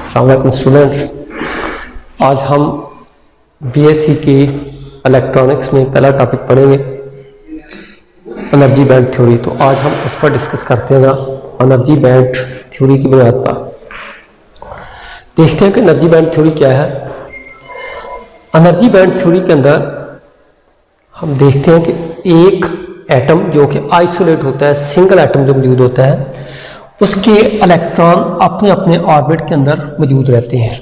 अस्सलाम वालेकुम स्टूडेंट्स, आज हम बीएससी की इलेक्ट्रॉनिक्स में पहला टॉपिक पढ़ेंगे एनर्जी बैंड थ्योरी। तो आज हम उस पर डिस्कस करते हैं एनर्जी बैंड थ्योरी की बुनियाद पर। देखते हैं कि एनर्जी बैंड थ्योरी क्या है। एनर्जी बैंड थ्योरी के अंदर हम देखते हैं कि एक एटम जो कि आइसोलेट होता है, सिंगल एटम जो मौजूद होता है, उसके इलेक्ट्रॉन अपने अपने ऑर्बिट के अंदर मौजूद रहते हैं।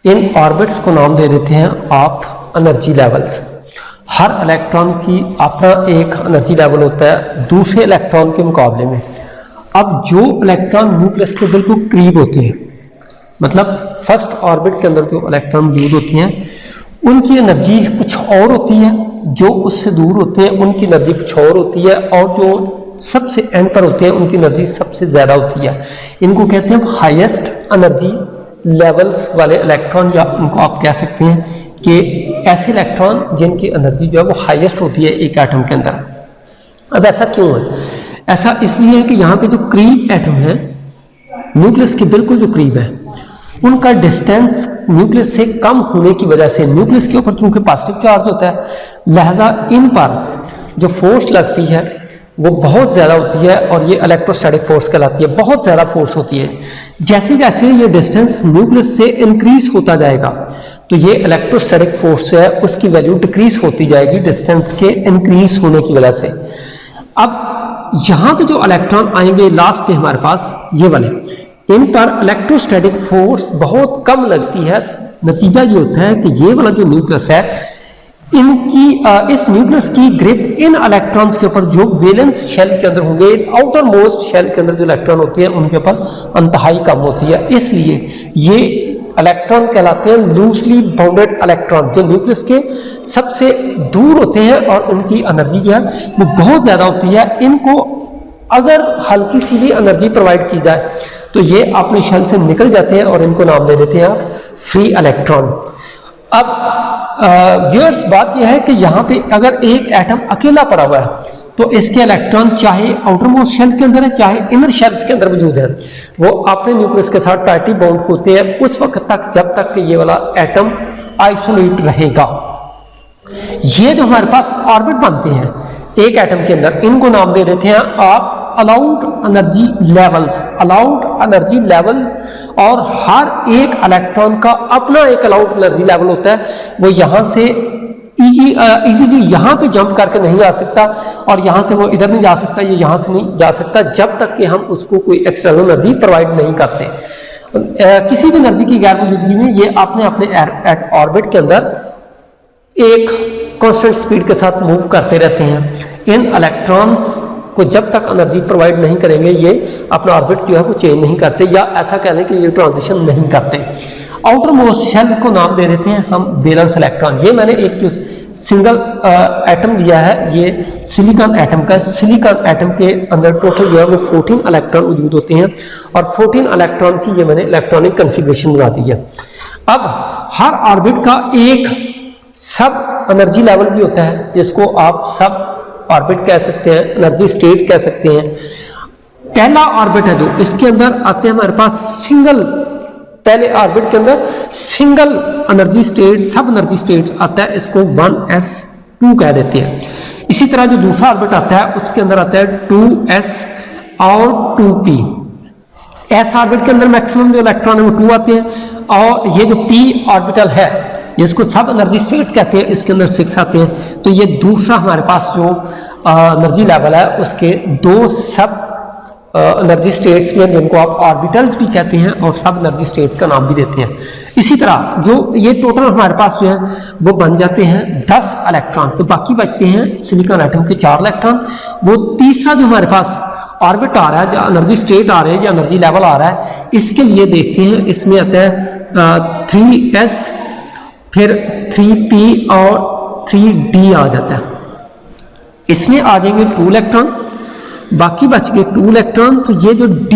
इन ऑर्बिट्स को नाम दे देते हैं आप एनर्जी लेवल्स। हर इलेक्ट्रॉन की अपना एक एनर्जी लेवल होता है दूसरे इलेक्ट्रॉन के मुकाबले में। अब जो इलेक्ट्रॉन न्यूक्लियस के बिल्कुल करीब होते हैं, मतलब फर्स्ट ऑर्बिट के अंदर जो इलेक्ट्रॉन मौजूद होती हैं, उनकी एनर्जी कुछ और होती है। जो उससे दूर होते हैं उनकी एनर्जी कुछ और होती है, और जो सबसे एंड पर होते हैं उनकी एनर्जी सबसे ज़्यादा होती है। इनको कहते हैं हाईएस्ट एनर्जी लेवल्स वाले इलेक्ट्रॉन, या उनको आप कह सकते हैं कि ऐसे इलेक्ट्रॉन जिनकी एनर्जी जो है वो हाईएस्ट होती है एक एटम के अंदर। अब ऐसा क्यों है? ऐसा इसलिए है कि यहाँ पे जो करीब एटम है न्यूक्लियस के बिल्कुल जो करीब है, उनका डिस्टेंस न्यूक्लियस से कम होने की वजह से, न्यूक्लियस के ऊपर चूंकि पॉजिटिव चार्ज होता है, लिहाजा इन पर जो फोर्स लगती है वो बहुत ज़्यादा होती है, और ये इलेक्ट्रोस्टैटिक फोर्स कहलाती है। बहुत ज़्यादा फोर्स होती है। जैसे जैसे ये डिस्टेंस न्यूक्लियस से इंक्रीज होता जाएगा तो ये इलेक्ट्रोस्टैटिक फोर्स है उसकी वैल्यू डिक्रीज होती जाएगी डिस्टेंस के इंक्रीज होने की वजह से। अब यहाँ पे जो इलेक्ट्रॉन आएंगे लास्ट पे हमारे पास ये वाले, इन पर इलेक्ट्रोस्टैटिक फोर्स बहुत कम लगती है। नतीजा ये होता है कि ये वाला जो न्यूक्लियस है, इनकी इस न्यूक्लियस की ग्रिप इन इलेक्ट्रॉन्स के ऊपर जो वैलेंस शेल के अंदर होंगे, आउटर मोस्ट शेल के अंदर जो इलेक्ट्रॉन होते हैं उनके ऊपर इंतहाई कम होती है। इसलिए ये इलेक्ट्रॉन कहलाते हैं लूजली बाउंडेड इलेक्ट्रॉन, जो न्यूक्लियस के सबसे दूर होते हैं और उनकी एनर्जी जो है वो बहुत ज़्यादा होती है। इनको अगर हल्की सी भी एनर्जी प्रोवाइड की जाए तो ये अपने शेल से निकल जाते हैं और इनको नाम दे देते हैं आप फ्री इलेक्ट्रॉन। अब व्यूअर्स, बात यह है कि यहाँ पे अगर एक एटम अकेला पड़ा हुआ है तो इसके इलेक्ट्रॉन चाहे आउटर मोस्ट शेल के अंदर है चाहे इनर शेल्स के अंदर मौजूद है, वो अपने न्यूक्लियस के साथ टाइटली बाउंड होते हैं उस वक्त तक जब तक कि ये वाला एटम आइसोलेट रहेगा। ये जो हमारे पास ऑर्बिट बनते हैं एक एटम के अंदर, इनको नाम दे देते हैं आप allowed energy levels. Allowed energy level, और हर एक इलेक्ट्रॉन का अपना एक अलाउड एनर्जी लेवल होता है। वो यहाँ से इजीली यहाँ पे जंप करके नहीं आ सकता, और यहाँ से वो इधर नहीं जा सकता, ये यहाँ से नहीं जा सकता जब तक कि हम उसको कोई एक्सटर्नल एनर्जी प्रोवाइड नहीं करते। किसी भी एनर्जी की गैर मौजूदगी में ये अपने अपने ऑर्बिट के अंदर एक कांस्टेंट स्पीड के साथ मूव करते रहते हैं। इन इलेक्ट्रॉन्स को जब तक एनर्जी प्रोवाइड नहीं करेंगे ये अपना ऑर्बिट जो है वो चेंज नहीं करते, या ऐसा कह लें कि ये ट्रांजिशन नहीं करते। आउटर मोस्ट शेल को नाम दे देते हैं हम वैलेंस इलेक्ट्रॉन। ये मैंने एक जो सिंगल एटम दिया है ये सिलिकॉन एटम का। सिलिकॉन एटम के अंदर टोटल जो है वो 14 इलेक्ट्रॉन मौजूद होते हैं, और 14 इलेक्ट्रॉन की ये मैंने इलेक्ट्रॉनिक कन्फिग्रेशन बना दी है। अब हर ऑर्बिट का एक सब एनर्जी लेवल भी होता है, जिसको आप सब ऑर्बिट कह सकते हैं, एनर्जी स्टेट कह सकते हैं। पहला ऑर्बिट है जो इसके अंदर आते हैं हमारे पास सिंगल, पहले ऑर्बिट के अंदर सिंगल एनर्जी स्टेट, सब एनर्जी स्टेट आता है, इसको 1s2 कह देते हैं। इसी तरह जो दूसरा ऑर्बिट आता है उसके अंदर आता है 2s और 2p। एस ऑर्बिट के अंदर मैक्सिमम जो इलेक्ट्रॉन है वो 2 आते हैं, और ये जो p ऑर्बिटल है जिसको सब एनर्जी स्टेट्स कहते हैं, इसके अंदर 6 आते हैं। तो ये दूसरा हमारे पास जो एनर्जी लेवल है उसके 2 सब एनर्जी स्टेट्स में, जिनको आप ऑर्बिटल्स भी कहते हैं और सब एनर्जी स्टेट्स का नाम भी देते हैं। इसी तरह जो ये टोटल हमारे पास जो है वो बन जाते हैं 10 इलेक्ट्रॉन। तो बाकी बचते हैं सिलिकॉन एटम के 4 इलेक्ट्रॉन। वो तीसरा जो हमारे पास ऑर्बिट आ रहा है, जो एनर्जी स्टेट आ रहे हैं, या एनर्जी लेवल आ रहा है, इसके लिए देखते हैं, इसमें आता है 3s, फिर 3p और 3d आ जाता है। इसमें आ जाएंगे 2 इलेक्ट्रॉन, बाकी बच गए 2 इलेक्ट्रॉन। तो ये जो d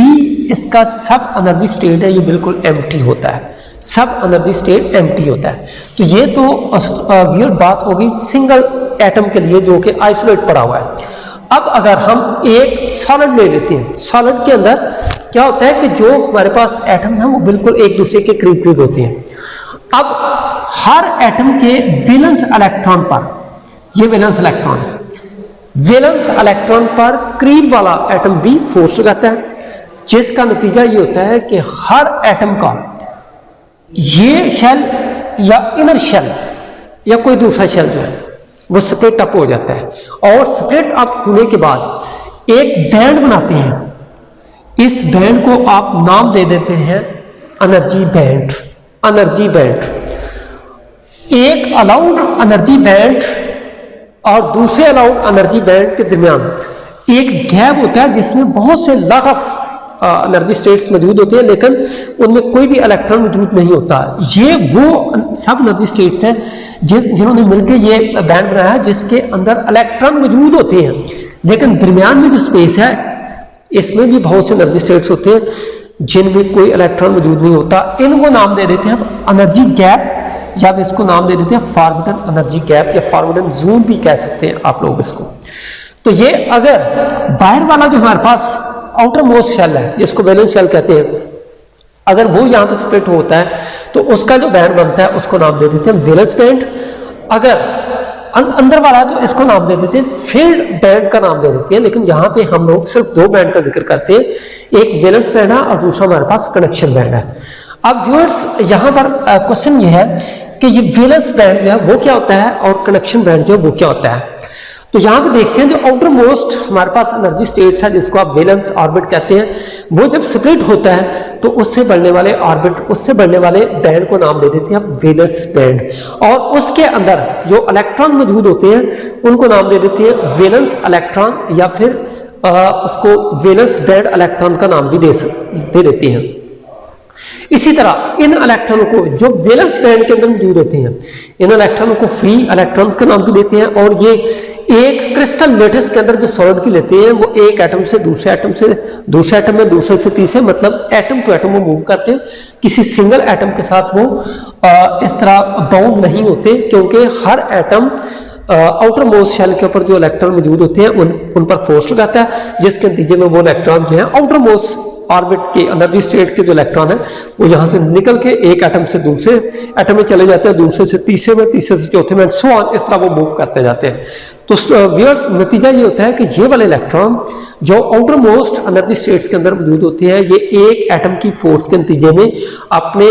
इसका सब एनर्जी स्टेट है ये बिल्कुल एम्प्टी होता है, सब एनर्जी स्टेट एम्प्टी होता है। तो ये तो वियर्ड बात होगी सिंगल एटम के लिए जो कि आइसोलेट पड़ा हुआ है। अब अगर हम एक सॉलिड ले लेते हैं, सॉलिड के अंदर क्या होता है कि जो हमारे पास एटम है वो बिल्कुल एक दूसरे के करीब करीब होते हैं। अब हर एटम के वैलेंस इलेक्ट्रॉन पर, ये वैलेंस इलेक्ट्रॉन पर करीब वाला एटम भी फोर्स लगाता है, जिसका नतीजा ये होता है कि हर एटम का ये शेल या इनर शेल या कोई दूसरा शेल जो है वो स्प्लिट अप हो जाता है, और स्प्लिट अप होने के बाद एक बैंड बनाते हैं। इस बैंड को आप नाम दे देते हैं एनर्जी बैंड। एक अलाउड एनर्जी बैंड और दूसरे अलाउड एनर्जी बैंड के दरमियान एक गैप होता है जिसमें बहुत से लॉट ऑफ एनर्जी स्टेट्स मौजूद होते हैं, लेकिन उनमें कोई भी इलेक्ट्रॉन मौजूद नहीं होता। ये वो सब एनर्जी स्टेट्स हैं जिन्होंने मिलकर ये बैंड बनाया है, जिसके अंदर इलेक्ट्रॉन मौजूद होते हैं, लेकिन दरमियान में जो स्पेस है इसमें भी बहुत से एनर्जी स्टेट्स होते हैं जिनमें कोई इलेक्ट्रॉन मौजूद नहीं होता। इनको नाम दे देते हैं एनर्जी गैप, या इसको नाम दे देते हैं फॉरबिडन एनर्जी गैप या फॉरबिडन जोन भी कह सकते हैं आप लोग इसको। तो ये अगर बाहर वाला जो हमारे पास आउटर मोस्ट शेल है, जिसको वैलेंस शेल कहते हैं, अगर वो यहाँ पे स्प्लिट होता है तो उसका जो बैंड बनता है उसको नाम दे देते हैं वैलेंस बैंड। अगर अंदर वाला तो इसको नाम दे देते हैं फील्ड बैंड का नाम दे देते हैं, लेकिन यहाँ पे हम लोग सिर्फ दो बैंड का जिक्र करते हैं, एक वैलेंस बैंड है और दूसरा हमारे पास कनेक्शन बैंड है। अब व्यूअर्स यहाँ पर क्वेश्चन ये है कि ये वैलेंस बैंड जो है वो क्या होता है और कनेक्शन बैंड जो है वो क्या होता है। तो यहाँ पे देखते हैं जो आउटर मोस्ट हमारे पास एनर्जी स्टेट्स है, जिसको आप वैलेंस ऑर्बिट कहते हैं, वो जब स्प्लिट होता है तो उससे बढ़ने वाले ऑर्बिट, उससे बढ़ने वाले बैंड को नाम दे देते हैं वैलेंस बैंड, और उसके अंदर जो इलेक्ट्रॉन मौजूद होते हैं उनको नाम दे देते हैं वैलेंस इलेक्ट्रॉन, या फिर उसको वैलेंस बैंड इलेक्ट्रॉन का नाम भी दे देते हैं। इसी तरह इन इलेक्ट्रॉनों को जो वैलेंस बैंड के अंदर मौजूद होते हैं, इन इलेक्ट्रॉनों को फ्री इलेक्ट्रॉन का नाम भी देते हैं, और ये एक क्रिस्टल लेटिस के अंदर जो सॉलिड की लेते हैं वो एक एटम से दूसरे एटम में दूसरे से तीसरे, मतलब एटम टू एटम वो मूव करते हैं। किसी सिंगल एटम के साथ वो इस तरह बाउंड नहीं होते, क्योंकि हर एटम आउटर मोस्ट शेल के ऊपर जो इलेक्ट्रॉन मौजूद होते हैं उन पर फोर्स लगाता है, जिसके नतीजे में वो इलेक्ट्रॉन जो है आउटर मोस्ट ऑर्बिट के एनर्जी स्टेट के जो इलेक्ट्रॉन है वो यहाँ से निकल के एक एटम से दूसरे एटम में चले जाते हैं, दूसरे से तीसरे में, तीसरे से चौथे में, सो ऑन, इस तरह वो मूव करते जाते हैं। तो व्यूअर्स नतीजा ये होता है कि ये वाले इलेक्ट्रॉन जो आउटर मोस्ट एनर्जी स्टेट्स के अंदर मौजूद होते हैं, ये एक एटम की फोर्स के नतीजे में अपने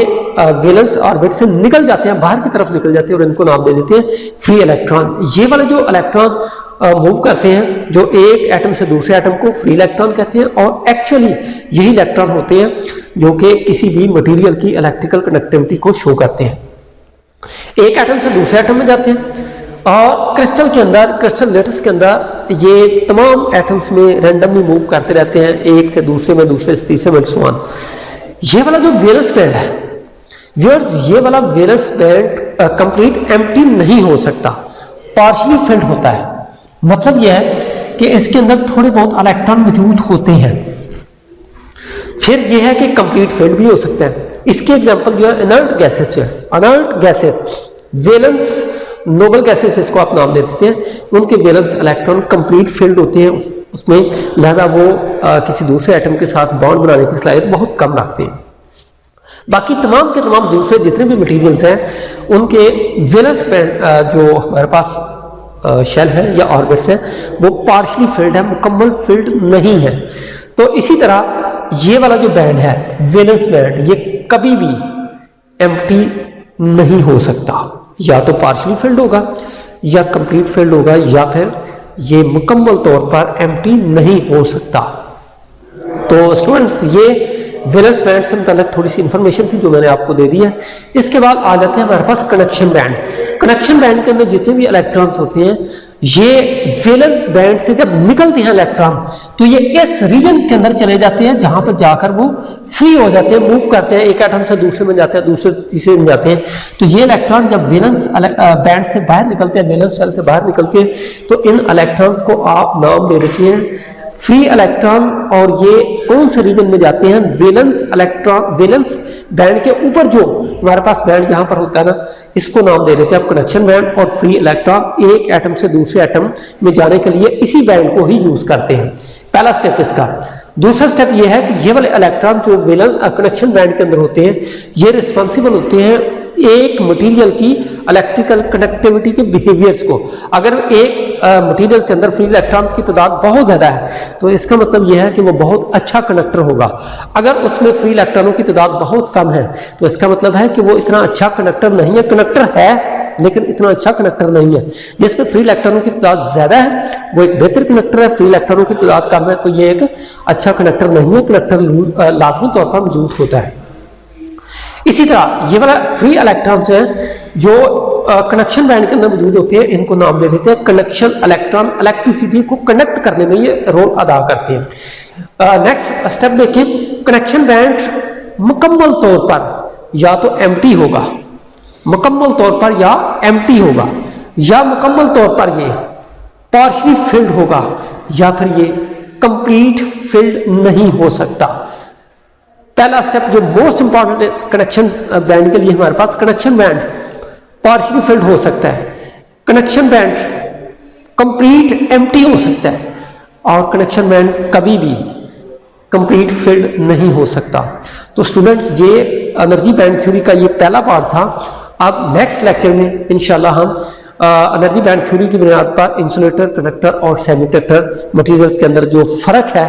वैलेंस ऑर्बिट से निकल जाते हैं, बाहर की तरफ निकल जाते हैं, और इनको नाम दे देते हैं फ्री इलेक्ट्रॉन। ये वाले जो इलेक्ट्रॉन मूव करते हैं जो एक एटम से दूसरे एटम को फ्री इलेक्ट्रॉन कहते हैं, और एक्चुअली यही इलेक्ट्रॉन होते हैं जो कि किसी भी मटेरियल की इलेक्ट्रिकल कंडक्टिविटी को शो करते हैं। एक एटम से दूसरे एटम में जाते हैं, और क्रिस्टल के अंदर, क्रिस्टल लेटिस के अंदर ये तमाम एटम्स में रैंडमली मूव करते रहते हैं, एक से दूसरे में, दूसरे से तीसरे में, सो ऑन। ये वाला जो वैलेंस बैंड है व्यूअर्स, ये वाला वैलेंस बैंड कंप्लीट एम्प्टी नहीं हो सकता, पार्शियली फिल्ड होता है। मतलब यह है कि इसके अंदर थोड़े बहुत इलेक्ट्रॉन मौजूद होते हैं। फिर यह है कि कंप्लीट फिल्ड भी हो सकता है। इसके एग्जांपल जो है इनर्ट गैसेस है, inert gases, valence noble gases इसको आप नाम दे देते हैं, उनके वैलेंस इलेक्ट्रॉन कंप्लीट फिल्ड होते हैं, उसमें लिहाजा वो किसी दूसरे एटम के साथ बॉन्ड बनाने की सलाहियत बहुत कम रखते हैं। बाकी तमाम के तमाम दूसरे जितने भी मटेरियल्स हैं उनके वैलेंस बैंड जो हमारे पास शेल है या ऑर्बिट्स है वो पार्शियली फिल्ड है, मुकम्मल फिल्ड नहीं है। तो इसी तरह ये वाला जो बैंड है वैलेंस बैंड, ये कभी भी एम्प्टी नहीं हो सकता, या तो पार्शियली फिल्ड होगा या कंप्लीट फिल्ड होगा, या फिर ये मुकम्मल तौर पर एम्प्टी नहीं हो सकता। तो स्टूडेंट्स ये वैलेंस बैंड से मुताल्लिक थोड़ी सी इंफॉर्मेशन थी जो मैंने आपको दे दी है। इसके बाद आ जाते हैं हमारे पास कनेक्शन बैंड। कनेक्शन बैंड के अंदर जितने भी इलेक्ट्रॉन्स होते हैं ये वैलेंस बैंड से जब निकलते हैं इलेक्ट्रॉन तो ये इस रीजन के अंदर चले जाते हैं जहां पर जाकर वो फ्री हो जाते हैं, मूव करते हैं, एक एटम से दूसरे में जाते हैं, दूसरे से तीसरे में जाते हैं। तो ये इलेक्ट्रॉन जब वैलेंस बैंड से बाहर निकलते हैं, वैलेंस शेल से बाहर निकलते हैं, तो इन इलेक्ट्रॉन्स को आप नाम दे देते हैं फ्री इलेक्ट्रॉन। और ये कौन से रीजन में जाते हैं? वैलेंस इलेक्ट्रॉन, वैलेंस बैंड के ऊपर जो हमारे पास बैंड यहाँ पर होता है ना, इसको नाम दे देते हैं आप कनेक्शन बैंड। और फ्री इलेक्ट्रॉन एक एटम से दूसरे एटम में जाने के लिए इसी बैंड को ही यूज करते हैं। पहला स्टेप इसका। दूसरा स्टेप ये है कि ये वाले इलेक्ट्रॉन जो वैलेंस कनेक्शन बैंड के अंदर होते हैं, ये रिस्पॉन्सिबल होते हैं एक मटेरियल की इलेक्ट्रिकल कनेक्टिविटी के बिहेवियर्स को। अगर एक मटेरियल के अंदर फ्री इलेक्ट्रॉन की तादाद बहुत ज़्यादा है तो इसका मतलब यह है कि वो बहुत अच्छा कंडक्टर होगा। अगर उसमें फ्री इलेक्ट्रॉनों की तादाद बहुत कम है तो इसका मतलब है कि वो इतना अच्छा कंडक्टर नहीं है। कंडक्टर है लेकिन इतना अच्छा कंडक्टर नहीं है। जिसमें फ्री इलेक्ट्रॉनों की तादाद ज़्यादा है वो एक बेहतर कंडक्टर है, फ्री इलेक्ट्रॉनों की तादाद कम है तो ये एक अच्छा कंडक्टर नहीं है। कंडक्टर लाजमी तौर पर मौजूद होता है। इसी तरह ये वाला फ्री इलेक्ट्रॉन्स हैं जो कनेक्शन बैंड के अंदर मौजूद होते हैं, इनको नाम दे देते हैं कनेक्शन इलेक्ट्रॉन। इलेक्ट्रिसिटी को कनेक्ट करने में ये रोल अदा करते हैं। नेक्स्ट स्टेप देखें, कनेक्शन बैंड मुकम्मल तौर पर या तो एम्प्टी होगा, मुकम्मल तौर पर या एम्प्टी होगा, या मुकम्मल तौर पर ये पार्शियली फिल्ड होगा, या फिर ये कंप्लीट फिल्ड नहीं हो सकता। पहला स्टेप जो मोस्ट इंपॉर्टेंट है कनेक्शन बैंड के लिए हमारे पास, कनेक्शन बैंड पार्शियली फिल्ड हो सकता है, कनेक्शन बैंड कंप्लीट एम्प्टी हो सकता है, और कनेक्शन बैंड कभी भी कंप्लीट फिल्ड नहीं हो सकता। तो स्टूडेंट्स ये एनर्जी बैंड थ्योरी का ये पहला पार्ट था। अब नेक्स्ट लेक्चर में इंशाल्लाह हम एनर्जी बैंड थ्योरी की बुनियाद पर इंसुलेटर, कंडक्टर और सेमीकंडक्टर मटेरियल्स के अंदर जो फ़र्क है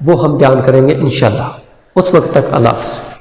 वो हम बयान करेंगे इंशाल्लाह। उस वक्त तक अल्लाह हाफ़िज़।